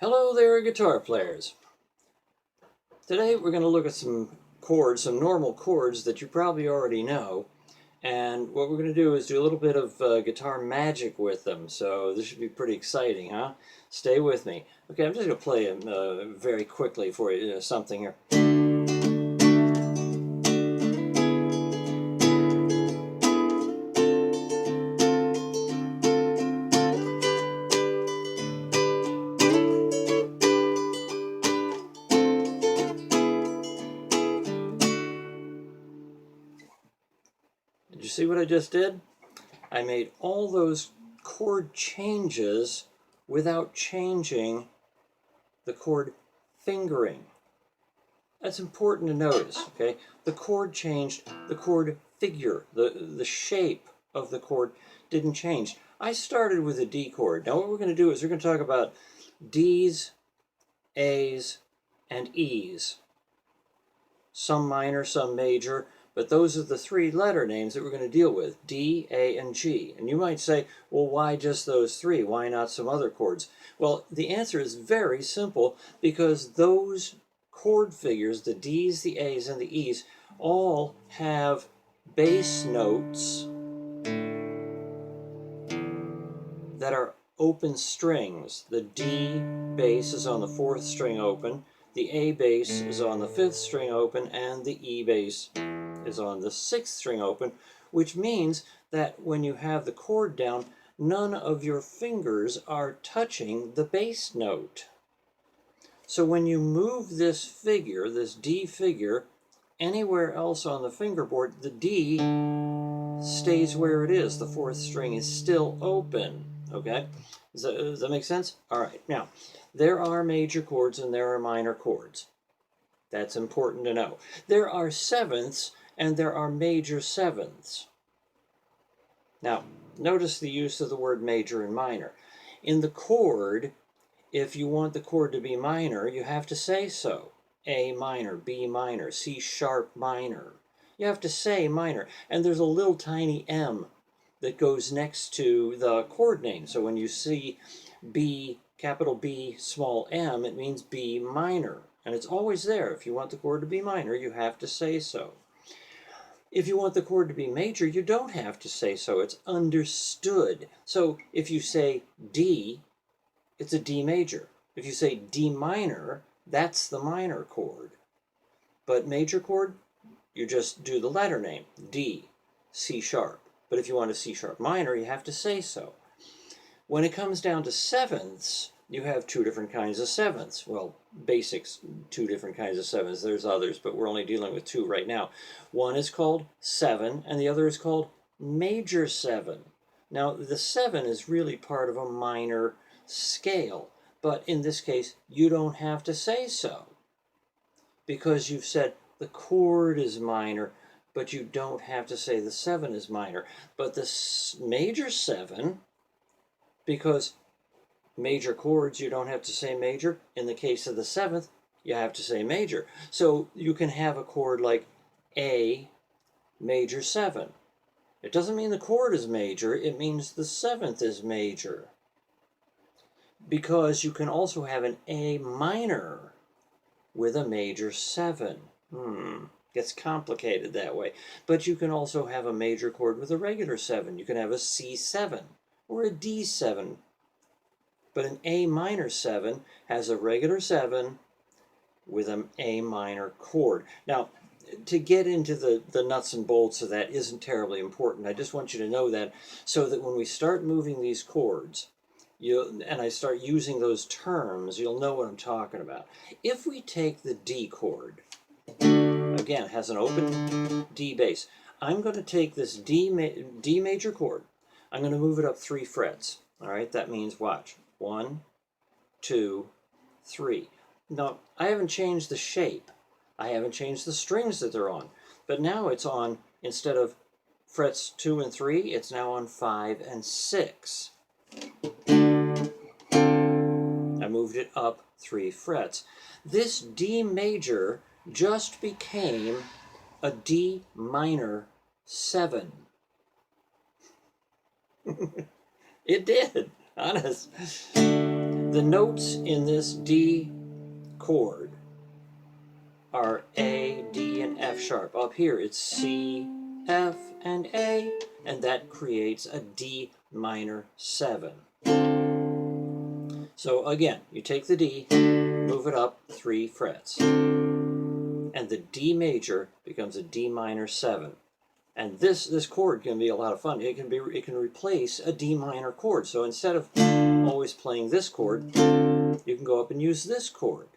Hello there, guitar players. Today we're going to look at some chords, some normal chords that you probably already know. And what we're going to do is do a little bit of guitar magic with them. So this should be pretty exciting, huh? Stay with me. Okay, I'm just going to play very quickly for you something here. Did you see what I just did? I made all those chord changes without changing the chord fingering. That's important to notice, okay? The chord changed, the chord figure, the shape of the chord didn't change. I started with a D chord. Now what we're going to do is we're going to talk about D's, A's, and E's. Some minor, some major, but those are the three letter names that we're going to deal with, D, A, and G. And you might say, well, why just those three? Why not some other chords? Well, the answer is very simple, because those chord figures, the D's, the A's, and the E's, all have bass notes that are open strings. The D bass is on the 4th string open, the A bass is on the 5th string open, and the E bass is on the 6th string open, which means that when you have the chord down, none of your fingers are touching the bass note. So when you move this figure, this D figure, anywhere else on the fingerboard, the D stays where it is. The 4th string is still open. Okay? Does that make sense? All right. Now, there are major chords and there are minor chords. That's important to know. There are sevenths and there are major sevenths. Now, notice the use of the word major and minor. In the chord, if you want the chord to be minor, you have to say so. A minor, B minor, C sharp minor. You have to say minor. And there's a little tiny M that goes next to the chord name. So when you see B, capital B, small m, it means B minor. And it's always there. If you want the chord to be minor, you have to say so. If you want the chord to be major, you don't have to say so. It's understood. So if you say D, it's a D major. If you say D minor, that's the minor chord. But major chord, you just do the letter name, D, C sharp. But if you want a C sharp minor, you have to say so. When it comes down to sevenths, you have two different kinds of sevenths. Well, basics, two different kinds of sevenths. There's others, but we're only dealing with two right now. One is called 7, and the other is called major 7. Now, the 7 is really part of a minor scale, but in this case, you don't have to say so, because you've said the chord is minor, but you don't have to say the 7 is minor. But the major 7, because major chords, you don't have to say major. In the case of the 7th, you have to say major. So you can have a chord like A major 7. It doesn't mean the chord is major, it means the 7th is major. Because you can also have an A minor with a major 7. Gets complicated that way. But you can also have a major chord with a regular 7. You can have a C7 or a D7. But an A minor 7 has a regular 7 with an A minor chord. Now, to get into the nuts and bolts of that isn't terribly important. I just want you to know that, so that when we start moving these chords, and I start using those terms, you'll know what I'm talking about. If we take the D chord, again, has an open D bass. I'm going to take this D major chord. I'm going to move it up 3 frets. All right, that means, watch. 1, 2, 3. Now, I haven't changed the shape. I haven't changed the strings that they're on. But now it's on, instead of frets 2 and 3, it's now on 5 and 6. I moved it up 3 frets. This D major just became a D minor 7. It did, honest. The notes in this D chord are A, D, and F sharp. Up here it's C, F, and A, and that creates a D minor 7. So again, you take the D, move it up 3 frets, and the D major becomes a D minor 7. And this chord can be a lot of fun. It can replace a D minor chord. So instead of always playing this chord, you can go up and use this chord.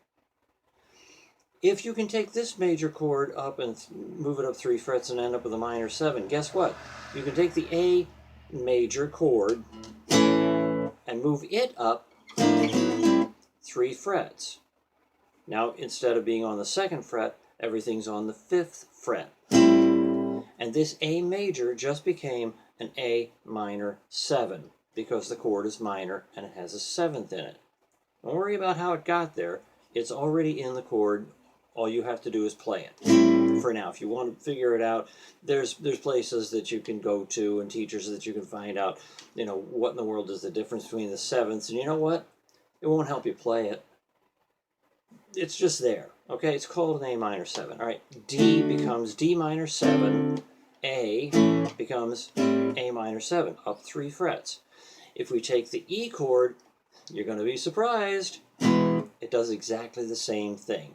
If you can take this major chord up and move it up 3 frets and end up with a minor 7, guess what? You can take the A major chord and move it up 3 frets. Now, instead of being on the 2nd fret, everything's on the 5th fret. And this A major just became an A minor 7 because the chord is minor and it has a 7th in it. Don't worry about how it got there. It's already in the chord. All you have to do is play it. For now, if you want to figure it out, there's places that you can go to and teachers that you can find out, what in the world is the difference between the 7ths. And you know what? It won't help you play it. It's just there. Okay, it's called an A minor 7. All right, D becomes D minor 7. A becomes A minor 7, up 3 frets. If we take the E chord, you're going to be surprised. It does exactly the same thing.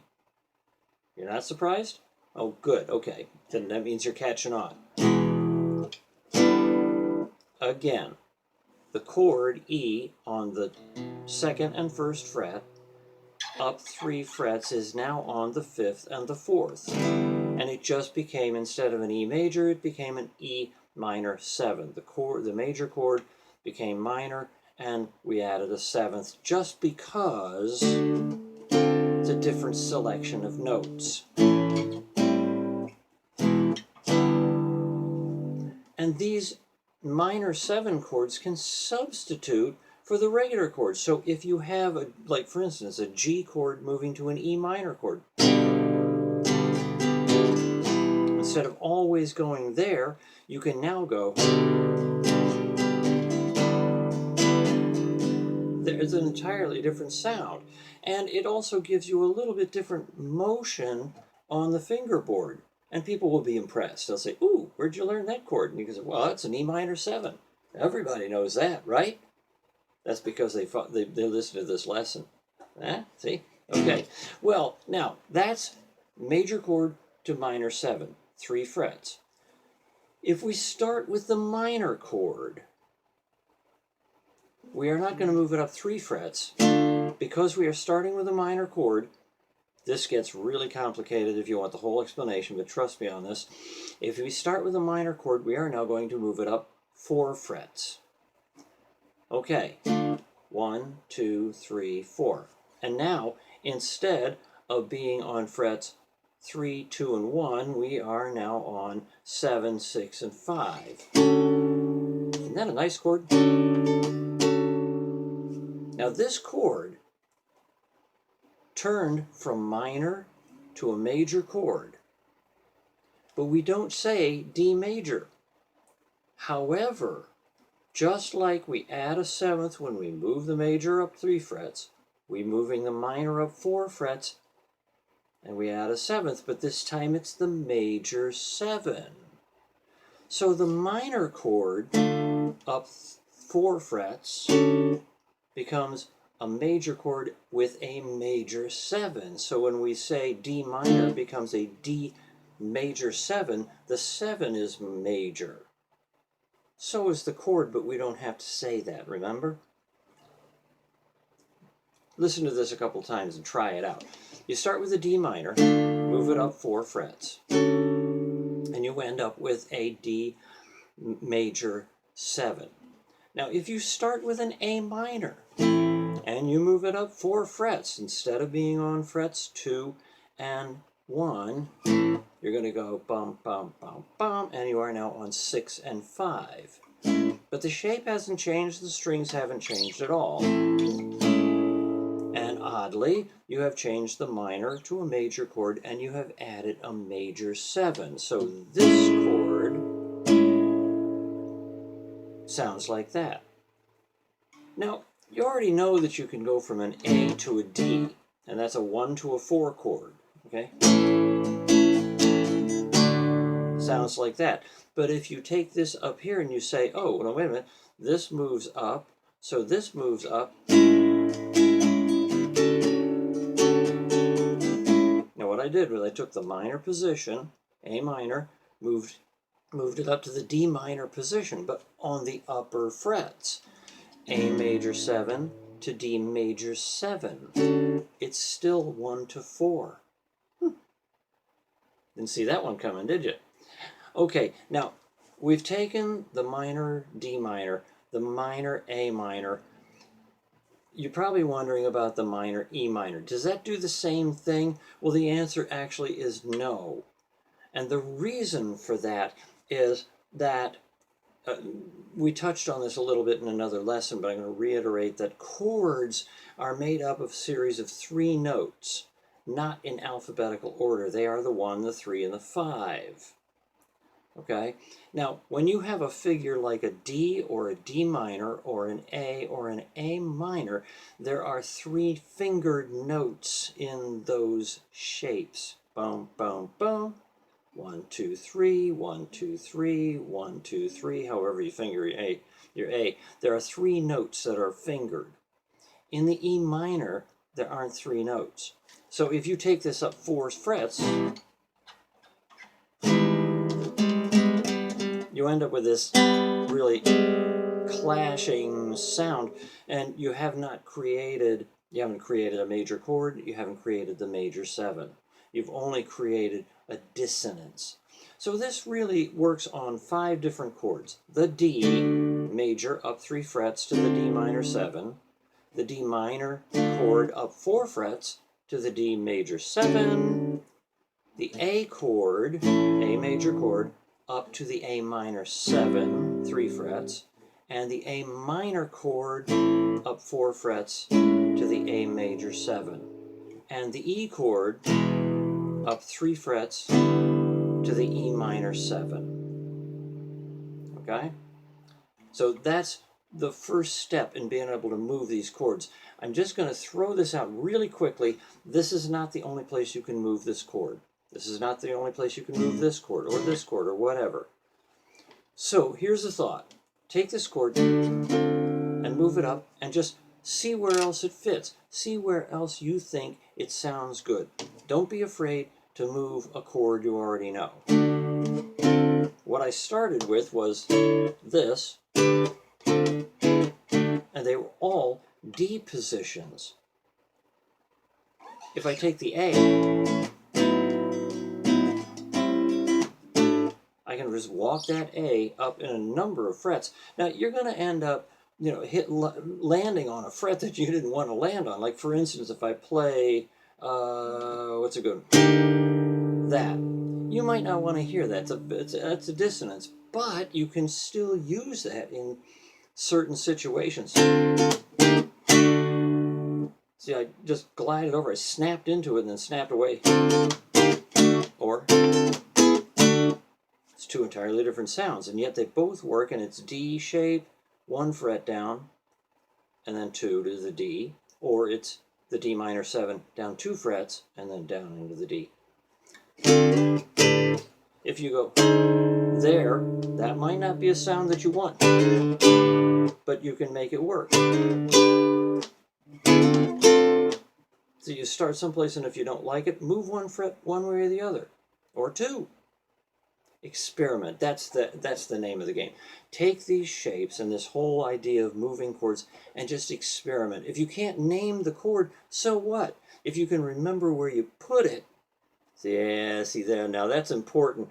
You're not surprised? Oh, good. Okay, then that means you're catching on. Again, the chord E on the 2nd and 1st fret, up 3 frets, is now on the 5th and the 4th. And it just became, instead of an E major, it became an E minor 7. The major chord became minor, and we added a 7th just because it's a different selection of notes. And these minor 7 chords can substitute for the regular chords. So if you have, like for instance, a G chord moving to an E minor chord, instead of always going there, you can now go. There's an entirely different sound. And it also gives you a little bit different motion on the fingerboard. And people will be impressed. They'll say, "Ooh, where'd you learn that chord?" And you can say, "Well, it's an E minor 7. Everybody knows that, right?" That's because they listened to this lesson. See? Okay. Well, now, that's major chord to minor 7, 3 frets. If we start with the minor chord, we are not going to move it up 3 frets. Because we are starting with a minor chord, this gets really complicated if you want the whole explanation, but trust me on this. If we start with a minor chord, we are now going to move it up 4 frets. Okay, 1, 2, 3, 4. And now, instead of being on frets 3, 2, and 1, we are now on 7, 6, and 5. Isn't that a nice chord? Now this chord turned from minor to a major chord, but we don't say D major. However, just like we add a 7th when we move the major up 3 frets, we're moving the minor up 4 frets, and we add a 7th, but this time it's the major 7. So the minor chord up 4 frets becomes a major chord with a major 7. So when we say D minor becomes a D major 7, the 7 is major. So is the chord, but we don't have to say that, remember? Listen to this a couple times and try it out. You start with a D minor, move it up 4 frets, and you end up with a D major 7. Now, if you start with an A minor, and you move it up 4 frets, instead of being on frets 2 and 1, you're going to go bum, bum, bum, bum, and you are now on 6 and 5. But the shape hasn't changed, the strings haven't changed at all. And oddly, you have changed the minor to a major chord, and you have added a major 7. So this chord sounds like that. Now, You already know that you can go from an A to a D, and that's a 1 to a 4 chord, okay? Sounds like that. But if you take this up here and you say, oh, no, wait a minute, this moves up, so this moves up. Now what I did was I took the minor position, A minor, moved it up to the D minor position, but on the upper frets. A major 7 to D major 7. It's still 1 to 4. Didn't see that one coming, did you? Okay, now we've taken the minor D minor, the minor A minor. You're probably wondering about the minor E minor. Does that do the same thing? Well, the answer actually is no. And the reason for that is that we touched on this a little bit in another lesson, but I'm going to reiterate that chords are made up of a series of 3 notes, not in alphabetical order. They are the 1, the 3, and the 5. Okay? Now, when you have a figure like a D or a D minor or an A minor, there are 3 fingered notes in those shapes. Boom, boom, boom. 1, 2, 3, 1, 2, 3, 1, 2, 3, however you finger your A. There are 3 notes that are fingered. In the E minor, there aren't 3 notes. So if you take this up 4 frets, you end up with this really clashing sound, and you haven't created a major chord, you haven't created the major 7. You've only created a dissonance. So this really works on 5 different chords. The D major up 3 frets to the D minor 7, the D minor chord up 4 frets to the D major 7, the A chord, A major chord, up to the A minor 7, 3 frets, and the A minor chord up 4 frets to the A major 7, and the E chord up 3 frets to the E minor 7. Okay? So that's the first step in being able to move these chords. I'm just going to throw this out really quickly. This is not the only place you can move this chord. This is not the only place you can move this chord or whatever. So here's the thought. Take this chord and move it up and just see where else it fits. See where else you think it sounds good. Don't be afraid to move a chord you already know. What I started with was this, and they were all D positions. If I take the A, I can just walk that A up in a number of frets. Now you're going to end up, landing on a fret that you didn't want to land on. Like for instance, if I play, what's a good one? That. You might not want to hear that. It's a dissonance, but you can still use that in certain situations. See, I just glided over. I snapped into it and then snapped away. Or it's 2 entirely different sounds, and yet they both work, and it's D shape, 1 fret down, and then 2 to the D, or it's the D minor 7 down 2 frets, and then down into the D. If you go there, that might not be a sound that you want, but you can make it work. So you start someplace, and if you don't like it, move 1 fret one way or the other, or 2. Experiment. That's the name of the game. Take these shapes and this whole idea of moving chords and just experiment. If you can't name the chord, so what? If you can remember where you put it, see there, now that's important.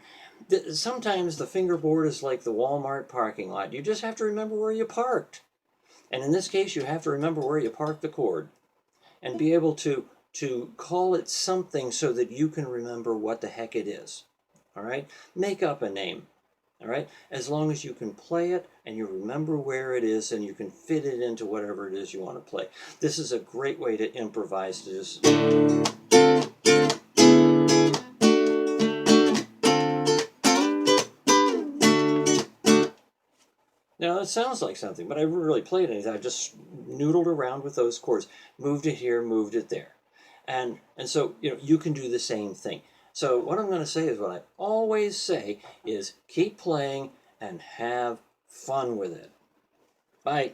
Sometimes the fingerboard is like the Walmart parking lot. You just have to remember where you parked. And in this case, you have to remember where you parked the chord and be able to call it something so that you can remember what the heck it is. All right? Make up a name. All right? As long as you can play it and you remember where it is and you can fit it into whatever it is you want to play. This is a great way to improvise. To just... Now it sounds like something, but I haven't really played anything. I just noodled around with those chords, moved it here, moved it there. And so, you can do the same thing. So what I'm going to say is what I always say is keep playing and have fun with it. Bye.